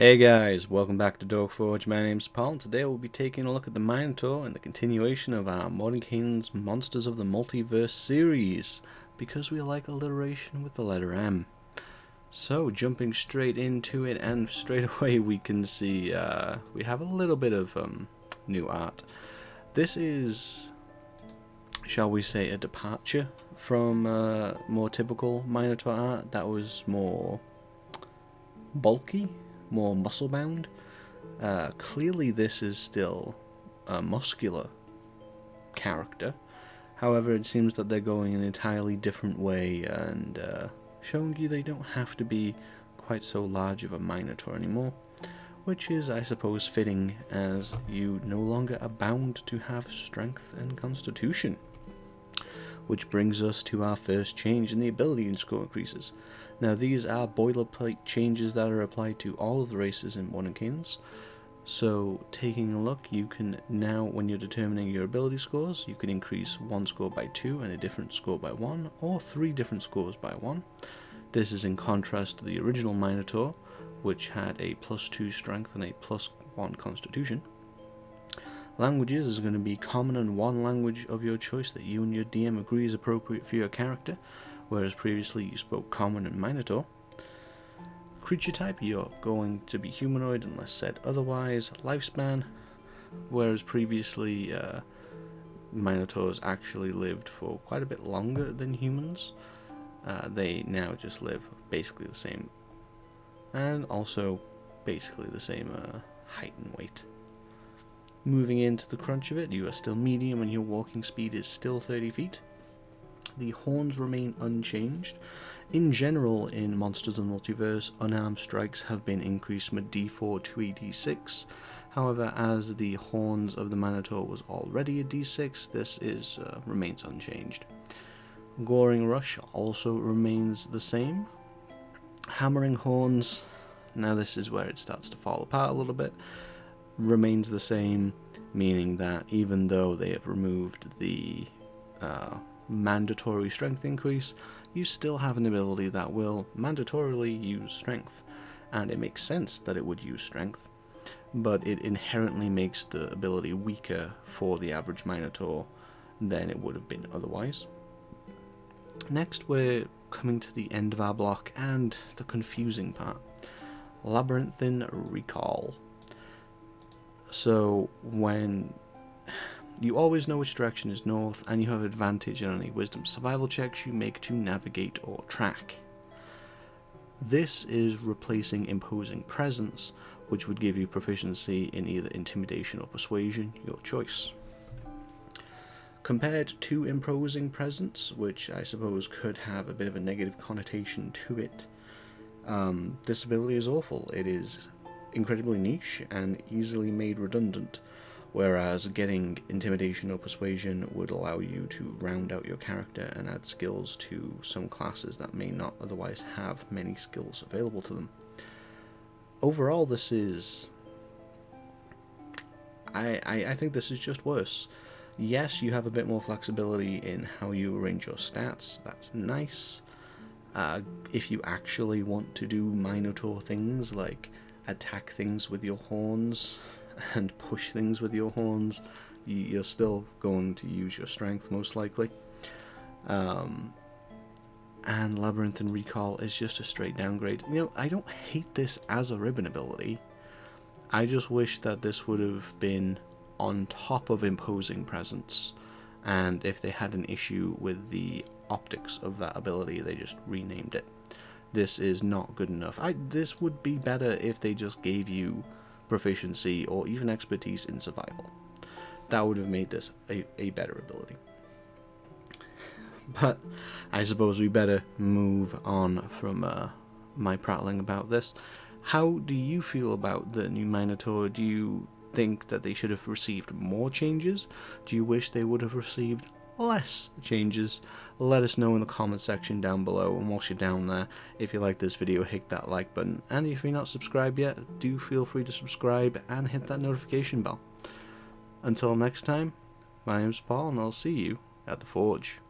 Hey guys, welcome back to Dog Forge. My name's Paul, and today we'll be taking a look at the Minotaur and the continuation of our Mordenkaisen's Monsters of the Multiverse series, because we like alliteration with the letter M. So, jumping straight into it, and straight away we can see we have a little bit of new art. This is, shall we say, a departure from more typical Minotaur art that was more bulky, more muscle bound. Clearly this is still a muscular character, however it seems that they're going an entirely different way and showing you they don't have to be quite so large of a Minotaur anymore, which is, I suppose, fitting, as you no longer are bound to have strength and constitution. Which brings us to our first change in the ability and score increases. Now these are boilerplate changes that are applied to all of the races in Mordenkainen's. So taking a look, you can now, when you're determining your ability scores, you can increase one score by 2 and a different score by 1, or 3 different scores by 1. This is in contrast to the original Minotaur, which had a +2 strength and a +1 constitution. Languages is going to be common and one language of your choice that you and your DM agree is appropriate for your character, whereas previously you spoke common and Minotaur. Creature type, you're going to be humanoid unless said otherwise. Lifespan, whereas previously Minotaurs actually lived for quite a bit longer than humans, they now just live basically the same, and also basically the same height and weight. Moving into the crunch of it, you are still medium and your walking speed is still 30 feet. The horns remain unchanged. In general, in Monsters of the Multiverse, unarmed strikes have been increased from a d4 to a d6. However, as the horns of the Minotaur was already a d6, this remains unchanged. Goring Rush also remains the same. Hammering Horns, now this is where it starts to fall apart a little bit, remains the same, meaning that even though they have removed the mandatory strength increase, you still have an ability that will mandatorily use strength, and it makes sense that it would use strength, but it inherently makes the ability weaker for the average Minotaur than it would have been otherwise. Next, we're coming to the end of our block and the confusing part. Labyrinthine Recall. So when you always know which direction is north, and you have advantage on any wisdom survival checks you make to navigate or track. This is replacing Imposing Presence, which would give you proficiency in either Intimidation or Persuasion, your choice. Compared to Imposing Presence, which I suppose could have a bit of a negative connotation to it, this ability is awful. It is incredibly niche and easily made redundant, whereas getting Intimidation or Persuasion would allow you to round out your character and add skills to some classes that may not otherwise have many skills available to them. Overall, this is... I think this is just worse. Yes, you have a bit more flexibility in how you arrange your stats, that's nice. If you actually want to do Minotaur things like attack things with your horns and push things with your horns, you're still going to use your strength most likely. And Labyrinthine Recall is just a straight downgrade. You know, I don't hate this as a ribbon ability. I just wish that this would have been on top of Imposing Presence, and if they had an issue with the optics of that ability, they just renamed it. This is not good enough. This would be better if they just gave you proficiency or even expertise in survival. That would have made this a better ability. But I suppose we better move on from my prattling about this. How do you feel about the new Minotaur? Do you think that they should have received more changes? Do you wish they would have received less changes? Let us know in the comment section down below, and whilst you're down there, if you like this video, hit that like button, and if you're not subscribed yet, do feel free to subscribe and hit that notification bell. Until next time, my name's Paul, and I'll see you at the Forge.